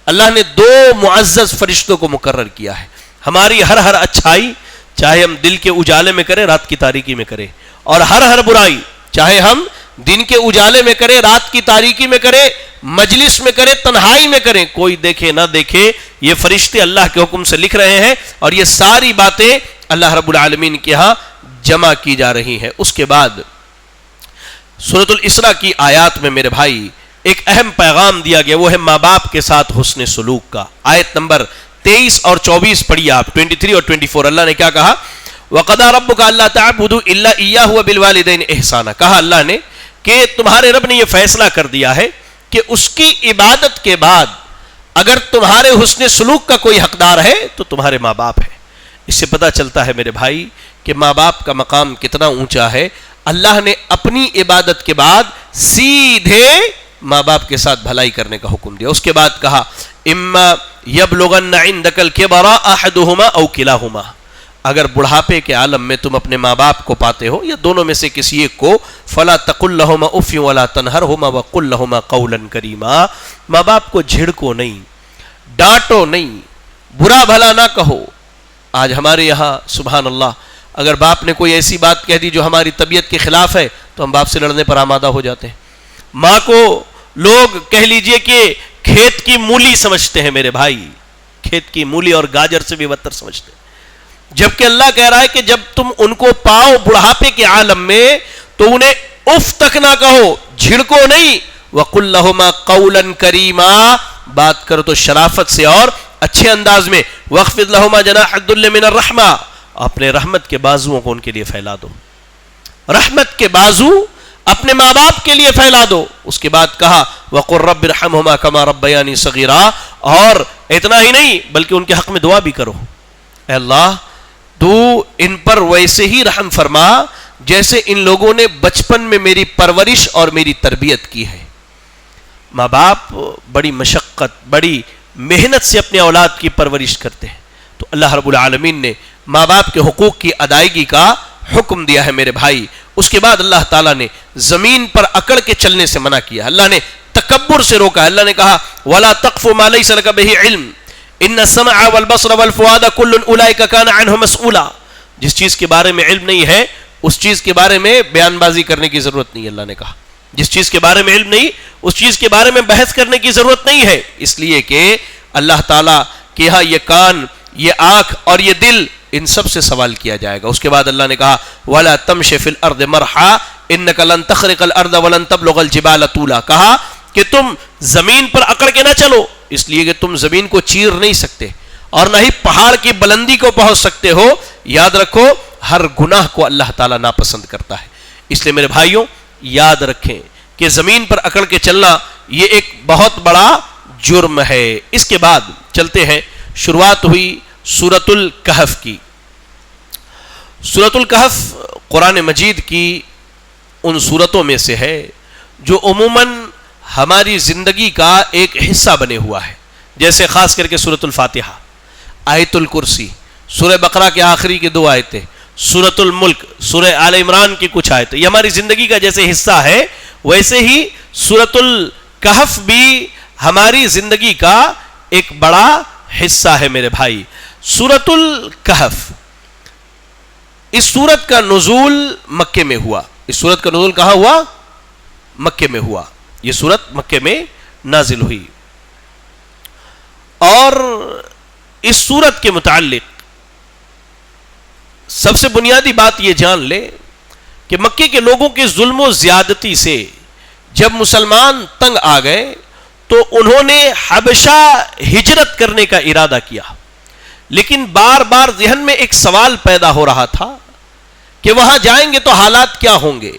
اللہ نے 2 معزز فرشتوں کو مقرر کیا ہے. ہماری ہر اچھائی چاہے ہم دل کے اجالے میں کریں رات کی تاریکی میں کریں, اور ہر برائی چاہے ہم دن کے اجالے میں کریں رات کی تاریکی میں کریں, مجلس میں کریں, تنہائی میں کریں, کوئی دیکھے نہ دیکھے, یہ فرشتے اللہ کے حکم سے لکھ رہے ہیں اور یہ ساری باتیں اللہ رب العالمین کے ہاں جمع کی جا رہی ہیں. اس کے بعد سورۃ الاسراء کی آیات میں میرے بھائی ایک اہم پیغام دیا گیا, وہ ہے ماں باپ کے ساتھ حسن سلوک کا. آیت نمبر 23 اور 24 پڑھیے آپ, 23 اور 24. اللہ نے کیا کہا؟ وَقَضَىٰ رَبُّكَ أَلَّا تَعْبُدُوا إِلَّا إِيَّاهُ وَبِالْوَالِدَيْنِ إِحْسَانًا. کہا اللہ نے کہ تمہارے رب نے یہ فیصلہ کر دیا ہے کہ اس کی عبادت کے بعد اگر تمہارے حسن سلوک کا کوئی حقدار ہے تو تمہارے ماں باپ ہے. اس سے پتہ چلتا ہے میرے بھائی کہ ماں باپ کا مقام کتنا اونچا ہے. اللہ نے اپنی عبادت کے بعد سیدھے ماں باپ کے ساتھ بھلائی کرنے کا حکم دیا. اس کے بعد کہا اما یبلغن عندک الکبر احدہما او کلاہما، اگر بڑھاپے کے عالم میں تم اپنے ماں باپ کو پاتے ہو یا دونوں میں سے کسی ایک کو، فلا تقل لہما اف ولا تنہرہما وقل لہما قولا کریما، ماں باپ کو جھڑکو نہیں، ڈانٹو نہیں، برا بھلا نہ کہو. آج ہمارے یہاں سبحان اللہ اگر باپ نے کوئی ایسی بات کہہ دی جو ہماری طبیعت کے خلاف ہے تو ہم باپ سے لڑنے پر آمادہ ہو جاتے ہیں. ماں کو لوگ کہہ لیجئے کہ کھیت کی مولی سمجھتے ہیں میرے بھائی، کھیت کی مولی اور گاجر سے بھی بدتر سمجھتے ہیں. جبکہ اللہ کہہ رہا ہے کہ جب تم ان کو پاؤ بڑھاپے کے عالم میں تو انہیں اف تک نہ کہو، جھڑکو نہیں. وَقُلْ لَهُمَا قَوْلًا كَرِيمًا، بات کرو تو شرافت سے اور اچھے انداز میں. وَاخْفِضْ لَهُمَا جَنَاحَ الذُّلِّ مِنَ الرَّحْمَةِ، اپنے رحمت کے بازوؤں کو ان کے لیے پھیلا دو، رحمت کے بازو اپنے ماں باپ کے لیے پھیلا دو. اس کے بعد کہا وَقُلْ رَبِّ ارْحَمْهُمَا كَمَا رَبَّيَانِي صَغِيرًا، اور اتنا ہی نہیں بلکہ ان کے حق میں دعا بھی کرو، اے اللہ تو ان پر ویسے ہی رحم فرما جیسے ان لوگوں نے بچپن میں میری پرورش اور میری تربیت کی ہے. ماں باپ بڑی مشقت بڑی محنت سے اپنے اولاد کی پرورش کرتے ہیں، تو اللہ رب العالمین نے ماں باپ کے حقوق کی ادائیگی کا حکم دیا ہے میرے بھائی. اس کے بعد اللہ تعالیٰ نے زمین پر اکڑ کے چلنے سے منع کیا، اللہ نے تکبر سے روکا. اللہ نے کہا وَلَا تَقْفُ مَا لَيْسَ لَكَ بِهِ عِلْمٌ ان السمع والبصر والفؤاد كل اولئك كان عنه مسؤولا، جس چیز کے بارے میں علم نہیں ہے اس چیز کے بارے میں بیان بازی کرنے کی ضرورت نہیں. اللہ نے کہا جس چیز کے بارے میں علم نہیں اس چیز کے بارے میں بحث کرنے کی ضرورت نہیں ہے، اس لیے کہ اللہ تعالیٰ کے ہاں یہ کان، یہ آنکھ اور یہ دل، ان سب سے سوال کیا جائے گا. اس کے بعد اللہ نے کہا وَلَا تَمْشِ فِي الْأَرْضِ مَرْحًا إِنَّكَ لَن تَخْرِقَ الْأَرْضَ وَلَن تَبْلُغَ الْجِبَالَ طُولًا، کہا کہ تم زمین پر اکڑ کے نہ چلو، اس لیے کہ تم زمین کو چیر نہیں سکتے اور نہ ہی پہاڑ کی بلندی کو پہنچ سکتے ہو. یاد رکھو ہر گناہ کو اللہ تعالیٰ ناپسند کرتا ہے. اس لیے میرے بھائیوں یاد رکھیں کہ زمین پر اکڑ کے چلنا یہ ایک بہت بڑا جرم ہے. اس کے بعد چلتے ہیں، شروعات ہوئی سورۃ الکہف کی. سورۃ الکہف قرآن مجید کی ان سورتوں میں سے ہے جو عموماً ہماری زندگی کا ایک حصہ بنے ہوا ہے، جیسے خاص کر کے سورۃ الفاتحہ، آیت الکرسی، سورہ بقرہ کے آخری کی 2 آیتیں، سورۃ الملک، سورہ آل عمران کی کچھ آیتیں، یہ ہماری زندگی کا جیسے حصہ ہے ویسے ہی سورۃ الکہف بھی ہماری زندگی کا ایک بڑا حصہ ہے میرے بھائی. سورۃ الکہف، اس سورت کا نزول مکے میں ہوا. اس سورت کا نزول کہاں ہوا؟ مکے میں ہوا. یہ سورت مکے میں نازل ہوئی. اور اس سورت کے متعلق سب سے بنیادی بات یہ جان لے کہ مکے کے لوگوں کے ظلم و زیادتی سے جب مسلمان تنگ آ گئے تو انہوں نے حبشہ ہجرت کرنے کا ارادہ کیا، لیکن بار بار ذہن میں ایک سوال پیدا ہو رہا تھا کہ وہاں جائیں گے تو حالات کیا ہوں گے.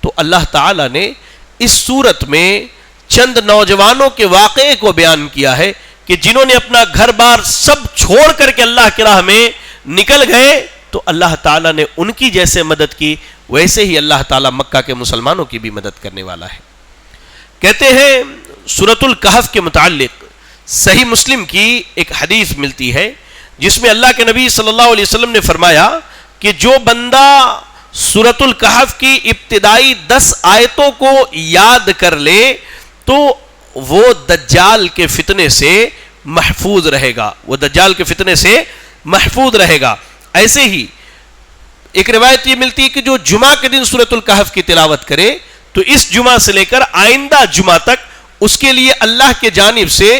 تو اللہ تعالی نے اس سورت میں چند نوجوانوں کے واقعے کو بیان کیا ہے کہ جنہوں نے اپنا گھر بار سب چھوڑ کر کے اللہ کی راہ میں نکل گئے تو اللہ تعالیٰ نے ان کی جیسے مدد کی ویسے ہی اللہ تعالیٰ مکہ کے مسلمانوں کی بھی مدد کرنے والا ہے. کہتے ہیں سورۃ الکہف کے متعلق صحیح مسلم کی ایک حدیث ملتی ہے جس میں اللہ کے نبی صلی اللہ علیہ وسلم نے فرمایا کہ جو بندہ سورۃ الکہف کی ابتدائی 10 آیتوں کو یاد کر لے تو وہ دجال کے فتنے سے محفوظ رہے گا، وہ دجال کے فتنے سے محفوظ رہے گا. ایسے ہی ایک روایت یہ ملتی ہے کہ جو جمعہ کے دن سورۃ الکہف کی تلاوت کرے تو اس جمعہ سے لے کر آئندہ جمعہ تک اس کے لیے اللہ کے جانب سے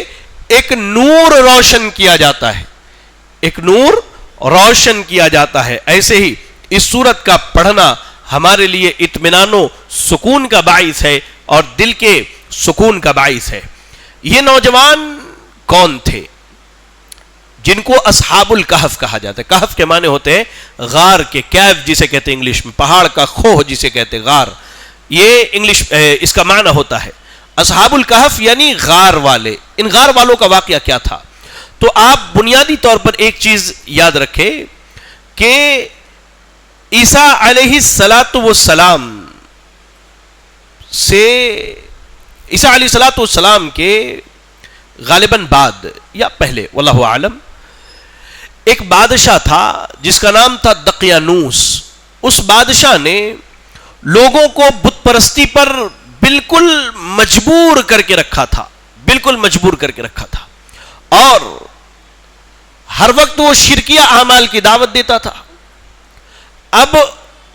ایک نور روشن کیا جاتا ہے، ایک نور روشن کیا جاتا ہے. ایسے ہی اس سورت کا پڑھنا ہمارے لیے اطمینان و سکون کا باعث ہے اور دل کے سکون کا باعث ہے. یہ نوجوان کون تھے جن کو اصحاب الکہف کہا جاتا ہے؟ کہف کے معنی ہوتے ہیں غار کے، کیف جسے کہتے ہیں انگلش میں، پہاڑ کا کھوہ جسے کہتے ہیں غار، یہ انگلش اس کا معنی ہوتا ہے. اصحاب الکہف یعنی غار والے. ان غار والوں کا واقعہ کیا تھا؟ تو آپ بنیادی طور پر ایک چیز یاد رکھیں کہ عیسیٰ علیہ السلام سے عیسیٰ علیہ السلام کے غالباً بعد یا پہلے واللہ عالم ایک بادشاہ تھا جس کا نام تھا دقیانوس. اس بادشاہ نے لوگوں کو بت پرستی پر بالکل مجبور کر کے رکھا تھا, بالکل مجبور کر کے رکھا تھا, اور ہر وقت وہ شرکیہ اعمال کی دعوت دیتا تھا. اب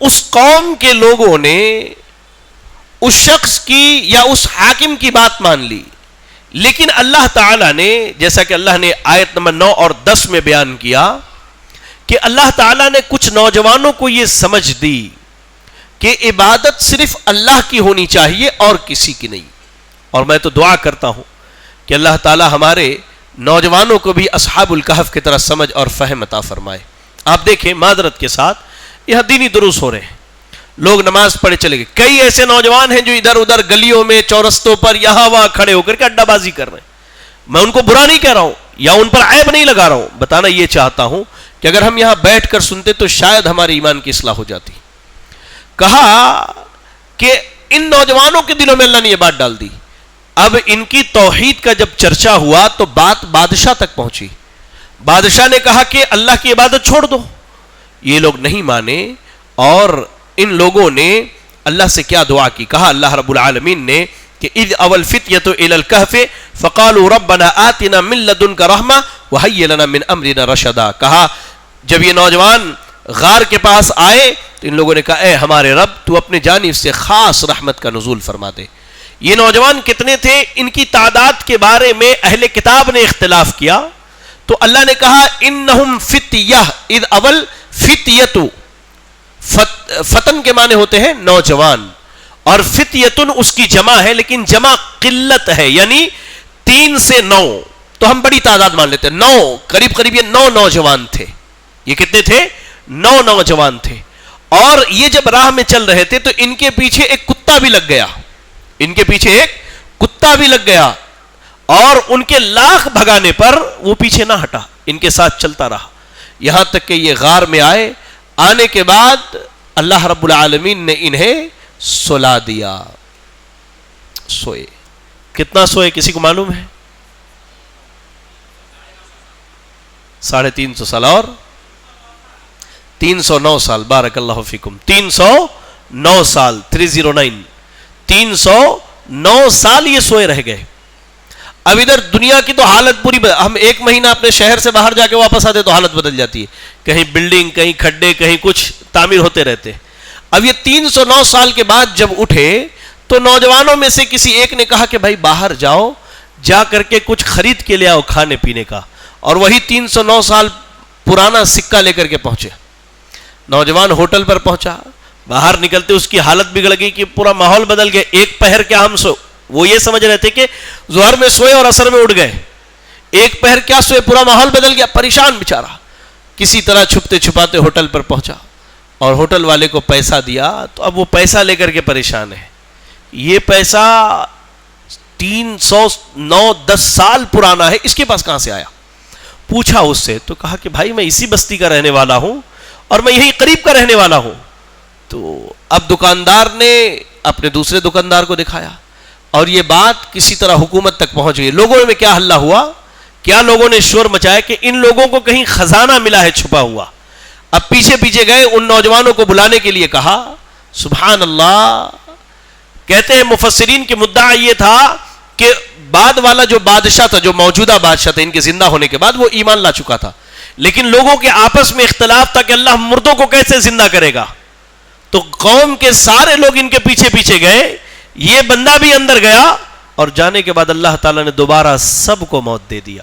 اس قوم کے لوگوں نے اس شخص کی یا اس حاکم کی بات مان لی, لیکن اللہ تعالیٰ نے, جیسا کہ اللہ نے آیت نمبر 9 اور 10 میں بیان کیا کہ اللہ تعالیٰ نے کچھ نوجوانوں کو یہ سمجھ دی کہ عبادت صرف اللہ کی ہونی چاہیے اور کسی کی نہیں. اور میں تو دعا کرتا ہوں کہ اللہ تعالیٰ ہمارے نوجوانوں کو بھی اصحاب الکہف کی طرح سمجھ اور فہم عطا فرمائے. آپ دیکھیں معذرت کے ساتھ یہ دینی دروس ہو رہے ہیں, لوگ نماز پڑھے چلے گئے. کئی ایسے نوجوان ہیں جو ادھر ادھر گلیوں میں چورستوں پر یہاں وہاں کھڑے ہو کر کے اڈا بازی کر رہے ہیں. میں ان کو برا نہیں کہہ رہا ہوں یا ان پر عیب نہیں لگا رہا ہوں, بتانا یہ چاہتا ہوں کہ اگر ہم یہاں بیٹھ کر سنتے تو شاید ہمارے ایمان کی اصلاح ہو جاتی. کہا کہ ان نوجوانوں کے دلوں میں اللہ نے یہ بات ڈال دی. اب ان کی توحید کا جب چرچا ہوا تو بات بادشاہ تک پہنچی. بادشاہ نے کہا کہ اللہ کی عبادت چھوڑ دو. یہ لوگ نہیں مانے اور ان لوگوں نے اللہ سے کیا دعا کی. کہا اللہ رب العالمین نے کہ اذ اول فتیۃ الی الکہف فقالوا ربنا آتنا من لدنک رحمہ وہیئ لنا من امرنا رشدا. کہا جب یہ نوجوان غار کے پاس آئے تو ان لوگوں نے کہا اے ہمارے رب تو اپنے جانب سے خاص رحمت کا نزول فرما دے. یہ نوجوان کتنے تھے, ان کی تعداد کے بارے میں اہل کتاب نے اختلاف کیا. تو اللہ نے کہا انہم فتیہ, اذ اول فتیۃ, فتن کے معنی ہوتے ہیں نوجوان, اور فتیتن اس کی جمع ہے لیکن جمع قلت ہے, یعنی 3 سے 9, تو ہم بڑی تعداد مان لیتے ہیں. 9 قریب قریب یہ 9 نوجوان تھے. یہ کتنے تھے؟ 9 نوجوان تھے. اور یہ جب راہ میں چل رہے تھے تو ان کے پیچھے ایک کتا بھی لگ گیا, ان کے پیچھے ایک کتا بھی لگ گیا, اور ان کے لاکھ بھگانے پر وہ پیچھے نہ ہٹا, ان کے ساتھ چلتا رہا یہاں تک کہ یہ غار میں آئے. آنے کے بعد اللہ رب العالمین نے انہیں سلا دیا. سوئے. کتنا سوئے کسی کو معلوم ہے؟ 350 سال اور 309 سال. بارک اللہ فیکم. 309 سال, 309, 309 سال یہ سوئے رہ گئے. اب ادھر دنیا کی تو حالت پوری ہم 1 مہینہ اپنے شہر سے باہر جا کے واپس آتے تو حالت بدل جاتی ہے, کہیں بلڈنگ, کہیں کھڈے, کہیں کچھ تعمیر ہوتے رہتے. اب یہ 309 سال کے بعد جب اٹھے تو نوجوانوں میں سے کسی ایک نے کہا کہ بھائی باہر جاؤ, جا کر کے کچھ خرید کے لے آؤ کھانے پینے کا. اور وہی 309 سال پرانا سکہ لے کر کے پہنچے. نوجوان ہوٹل پر پہنچا, باہر نکلتے اس کی حالت بگڑ گئی کہ پورا ماحول بدل گیا. ایک پہر کیا ہم سو, وہ یہ سمجھ رہے تھے کہ ظہر میں سوئے اور عصر میں اٹھ گئے, ایک پہر کیا سوئے, پورا ماحول بدل گیا. پریشان بیچارہ کسی طرح چھپتے چھپاتے ہوٹل پر پہنچا اور ہوٹل والے کو پیسہ دیا. تو اب وہ پیسہ لے کر کے پریشان ہے. یہ پیسہ 309-10 سال پرانا ہے, اس کے پاس کہاں سے آیا؟ پوچھا اس سے تو کہا کہ بھائی میں اسی بستی کا رہنے والا ہوں اور میں یہی قریب کا رہنے والا ہوں. تو اب دکاندار نے اپنے دوسرے دکاندار کو دکھایا اور یہ بات کسی طرح حکومت تک پہنچ گئی. لوگوں میں کیا ہلہ ہوا, کیا لوگوں نے شور مچایا کہ ان لوگوں کو کہیں خزانہ ملا ہے چھپا ہوا. اب پیچھے پیچھے گئے, ان نوجوانوں کو بلانے کے لیے کہا. سبحان اللہ. کہتے ہیں مفسرین کے مدعا یہ تھا کہ بعد والا جو بادشاہ تھا, جو موجودہ بادشاہ تھا ان کے زندہ ہونے کے بعد, وہ ایمان لا چکا تھا, لیکن لوگوں کے آپس میں اختلاف تھا کہ اللہ مردوں کو کیسے زندہ کرے گا. تو قوم کے سارے لوگ ان کے پیچھے پیچھے گئے, یہ بندہ بھی اندر گیا اور جانے کے بعد اللہ تعالیٰ نے دوبارہ سب کو موت دے دیا.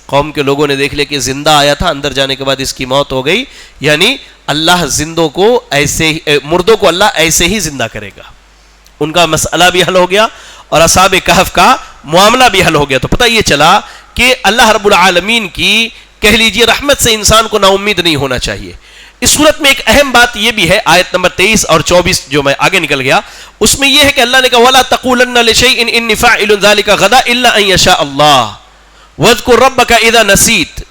قوم کے لوگوں نے دیکھ لیا کہ زندہ آیا تھا, اندر جانے کے بعد اس کی موت ہو گئی. یعنی اللہ زندوں کو ایسے ہی, مردوں کو اللہ ایسے ہی زندہ کرے گا. ان کا مسئلہ بھی حل ہو گیا اور اصحاب کہف کا معاملہ بھی حل ہو گیا. تو پتہ یہ چلا کہ اللہ رب العالمین کی کہہ لیجئے رحمت سے انسان کو نا امید نہیں ہونا چاہیے. اس صورت میں ایک اہم بات یہ بھی ہے, آیت نمبر 23 اور 24 جو میں آگے نکل گیا, اس میں یہ ہے کہ اللہ نے کہا وَلَا تَقُولَنَّ لِشَيْءٍ إِنِّي فَاعِلٌ ذَلِكَ غَدًا إِلَّا أَن يَشَاءَ اللَّهُ وَاذْكُر رَّبَّكَ إِذَا نَسِيتَ.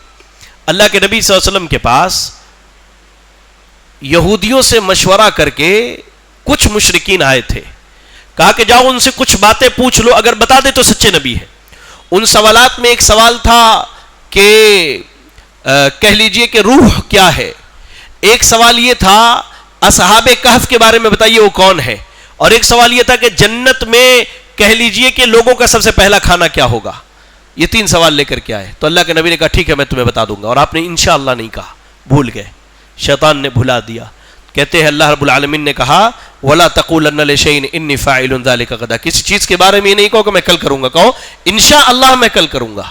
اللہ کے نبی صلی اللہ علیہ وسلم کے پاس یہودیوں سے مشورہ کر کے کچھ مشرکین آئے تھے. کہا کہ جاؤ ان سے کچھ باتیں پوچھ لو, اگر بتا دے تو سچے نبی ہیں. ان سوالات میں ایک سوال تھا کہ کہہ لیجئے کہ روح کیا ہے. ایک سوال یہ تھا اصحاب کہف کے بارے میں بتائیے وہ کون ہے. اور ایک سوال یہ تھا کہ جنت میں کہہ لیجئے کہ لوگوں کا سب سے پہلا کھانا کیا ہوگا. یہ 3 سوال لے کر کے آئے. تو اللہ کے نبی نے کہا ٹھیک ہے میں تمہیں بتا دوں گا. اور آپ نے انشاءاللہ نہیں کہا, بھول گئے, شیطان نے بھلا دیا. کہتے ہیں اللہ رب العالمین نے کہا وَلَا تَقُولَنَّ لِشَيْءٍ إِنِّي فَاعِلٌ ذَلِكَ غَدًا. کسی چیز کے بارے میں یہ نہیں کہو کہ میں کل کروں گا, کہو انشاءاللہ میں کل کروں گا.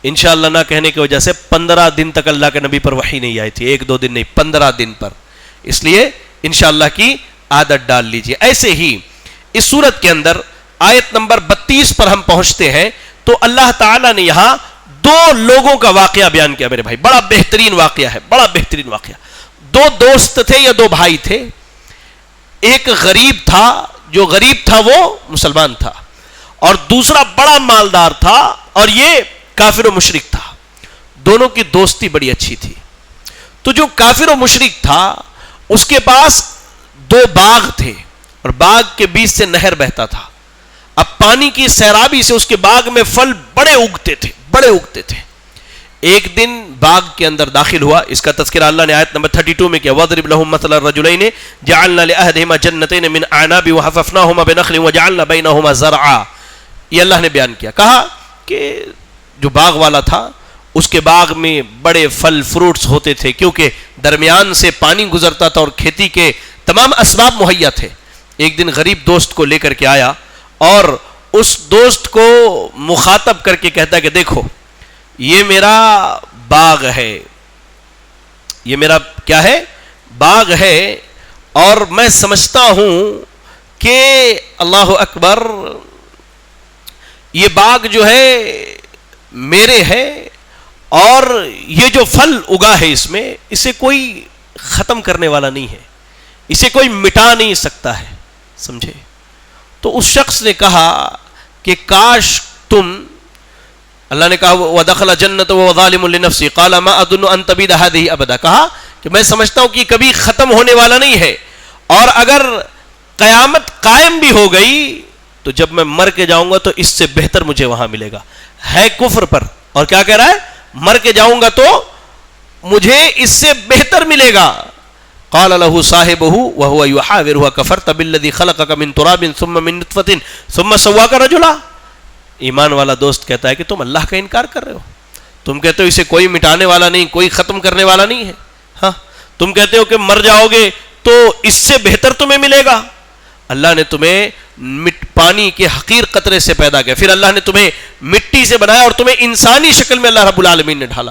انشاءاللہ نہ کہنے کی وجہ سے 15 دن تک اللہ کے نبی پر وحی نہیں آئی تھی. 1-2 دن نہیں, 15 دن پر. اس لیے انشاءاللہ کی عادت ڈال لیجئے. ایسے ہی اس سورت کے اندر آیت نمبر 32 پر ہم پہنچتے ہیں تو اللہ تعالیٰ نے یہاں 2 لوگوں کا واقعہ بیان کیا میرے بھائی. بڑا بہترین واقعہ ہے, بڑا بہترین واقعہ. 2 دوست تھے یا 2 بھائی تھے. ایک غریب تھا, جو غریب تھا وہ مسلمان تھا, اور دوسرا بڑا مالدار تھا اور یہ کافر و مشرک تھا. دونوں کی دوستی بڑی اچھی تھی. تو جو کافر و مشرک تھا اس کے پاس 2 باغ تھے اور باغ کے بیچ سے نہر بہتا تھا. اب پانی کی سیرابی سے اس کے باغ میں پھل بڑے اگتے تھے, بڑے اگتے تھے. ایک دن باغ کے اندر داخل ہوا. اس کا تذکرہ اللہ نے آیت نمبر 32 میں کیا. وَضْرِبْ لَهُمْ مَثَلَ الرَّجُلَيْنِ جَعَلْنَا لِأَحَدِهِمَا جَنَّتَيْنِ مِنْ أَعْنَابٍ وَحَفَفْنَاهُمَا بِنَخْلٍ وَجَعَلْنَا بَيْنَهُمَا زَرْعًا. یہ اللہ نے بیان کیا. کہا کہ جو باغ والا تھا اس کے باغ میں بڑے پھل فروٹس ہوتے تھے کیونکہ درمیان سے پانی گزرتا تھا اور کھیتی کے تمام اسباب مہیا تھے. ایک دن غریب دوست کو لے کر کے آیا اور اس دوست کو مخاطب کر کے کہتا ہے کہ دیکھو یہ میرا باغ ہے, یہ میرا کیا ہے, باغ ہے, اور میں سمجھتا ہوں کہ اللہ اکبر یہ باغ جو ہے میرے ہے اور یہ جو پھل اگا ہے اس میں اسے کوئی ختم کرنے والا نہیں ہے, اسے کوئی مٹا نہیں سکتا ہے. سمجھے؟ تو اس شخص نے کہا کہ کاش تم, اللہ نے کہا وَدَخَلَ جَنَّتَ وَظَالِمٌ لِنَفْسِهِ قَالَ مَا أَظُنُّ أَن تَبِيدَ هَذِهِ أَبَدًا. کہا کہ میں سمجھتا ہوں کہ کبھی ختم ہونے والا نہیں ہے, اور اگر قیامت قائم بھی ہو گئی تو جب میں مر کے جاؤں گا تو اس سے بہتر مجھے وہاں ملے گا. ہے کفر پر, اور کیا کہہ رہا ہے, مر کے جاؤں گا تو مجھے اس سے بہتر ملے گا. قال له صاحبه وهو يحاوره كفرت بالذي خلقك من تراب ثم من نطفة ثم سواك رجلا. ایمان والا دوست کہتا ہے کہ تم اللہ کا انکار کر رہے ہو, تم کہتے ہو اسے کوئی مٹانے والا نہیں, کوئی ختم کرنے والا نہیں ہے. ہاں تم کہتے ہو کہ مر جاؤ گے تو اس سے بہتر تمہیں ملے گا. اللہ نے تمہیں پانی کے حقیر قطرے سے پیدا کیا, پھر اللہ نے تمہیں مٹی سے بنایا اور تمہیں انسانی شکل میں اللہ رب العالمین نے ڈھالا.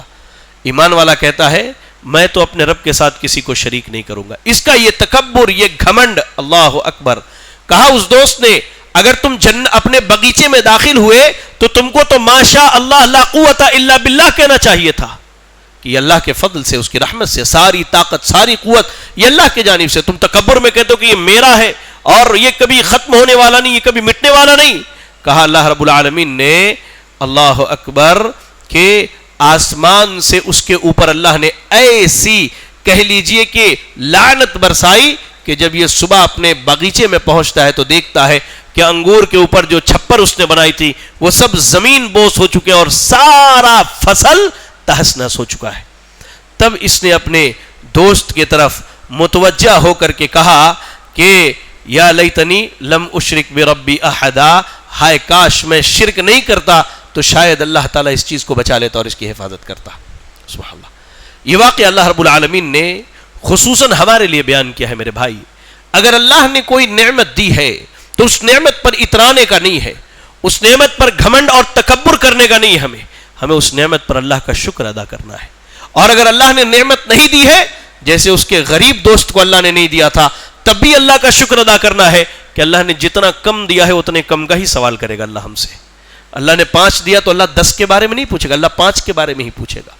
ایمان والا کہتا ہے میں تو اپنے رب کے ساتھ کسی کو شریک نہیں کروں گا. اس کا یہ تکبر, یہ گھمنڈ, اللہ اکبر. کہا اس دوست نے اگر تم اپنے باغیچے میں داخل ہوئے تو تم کو تو ماشاء اللہ لا قوت الا باللہ کہنا چاہیے تھا کہ یہ اللہ کے فضل سے, اس کی رحمت سے, ساری طاقت ساری قوت یہ اللہ کی جانب سے. تم تکبر میں کہتے ہو کہ یہ میرا ہے اور یہ کبھی ختم ہونے والا نہیں, یہ کبھی مٹنے والا نہیں. کہا اللہ رب العالمین نے اللہ اکبر کہ آسمان سے اس کے اوپر اللہ نے ایسی کہہ لیجئے کہ لعنت برسائی کہ جب یہ صبح اپنے باغیچے میں پہنچتا ہے تو دیکھتا ہے کہ انگور کے اوپر جو چھپر اس نے بنائی تھی وہ سب زمین بوس ہو چکے اور سارا فصل تہس نہس ہو چکا ہے. تب اس نے اپنے دوست کی طرف متوجہ ہو کر کے کہا کہ یا لیتنی لم اشرک بربی احدا, ہائے کاش میں شرک نہیں کرتا تو شاید اللہ تعالیٰ اس چیز کو بچا لیتا اور اس کی حفاظت کرتا. سبحان اللہ. یہ واقعہ اللہ رب العالمین نے خصوصاً ہمارے لیے بیان کیا ہے میرے بھائی. اگر اللہ نے کوئی نعمت دی ہے تو اس نعمت پر اترانے کا نہیں ہے, اس نعمت پر گھمنڈ اور تکبر کرنے کا نہیں. ہمیں اس نعمت پر اللہ کا شکر ادا کرنا ہے. اور اگر اللہ نے نعمت نہیں دی ہے, جیسے اس کے غریب دوست کو اللہ نے نہیں دیا تھا, تب بھی اللہ کا شکر ادا کرنا ہے کہ اللہ نے جتنا کم دیا ہے اتنے کم کا ہی سوال کرے گا اللہ ہم سے. اللہ نے 5 دیا تو اللہ 10 کے بارے میں نہیں پوچھے گا, اللہ 5 کے بارے میں ہی پوچھے گا.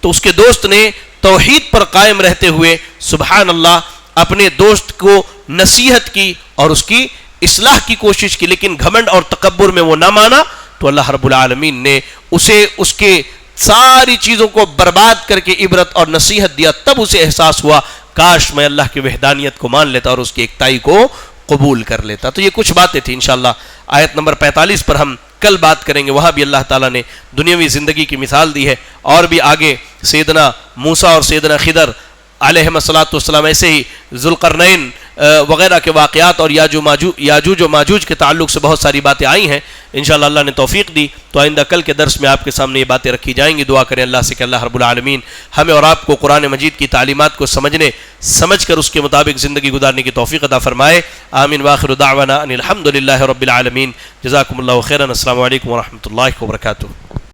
تو اس کے دوست نے توحید پر قائم رہتے ہوئے سبحان اللہ اپنے دوست کو نصیحت کی اور اس کی اصلاح کی کوشش کی, لیکن گھمنڈ اور تکبر میں وہ نہ مانا تو اللہ رب العالمین نے اسے اس کے ساری چیزوں کو برباد کر کے عبرت اور نصیحت دیا. تب اسے احساس ہوا کاش میں اللہ کی وحدانیت کو مان لیتا اور اس کی ایکتائی کو قبول کر لیتا. تو یہ کچھ باتیں تھیں. انشاءاللہ آیت نمبر 45 پر ہم کل بات کریں گے. وہاں بھی اللہ تعالیٰ نے دنیاوی زندگی کی مثال دی ہے، اور بھی آگے سیدنا موسیٰ اور سیدنا خضر علیہ السلام، ایسے ہی ذوالقرنین وغیرہ کے واقعات، اور یاجوج و ماجوج کے تعلق سے بہت ساری باتیں آئی ہیں. انشاءاللہ اللہ نے توفیق دی تو آئندہ کل کے درس میں آپ کے سامنے یہ باتیں رکھی جائیں گی. دعا کریں اللہ سے کہ اللہ رب العالمین ہمیں اور آپ کو قرآن مجید کی تعلیمات کو سمجھ کر اس کے مطابق زندگی گزارنے کی توفیق عطا فرمائے. آمین. وآخر دعوانا ان الحمد للہ رب العالمین. جزاکم اللہ خیرا. السلام علیکم ورحمۃ اللہ وبرکاتہ.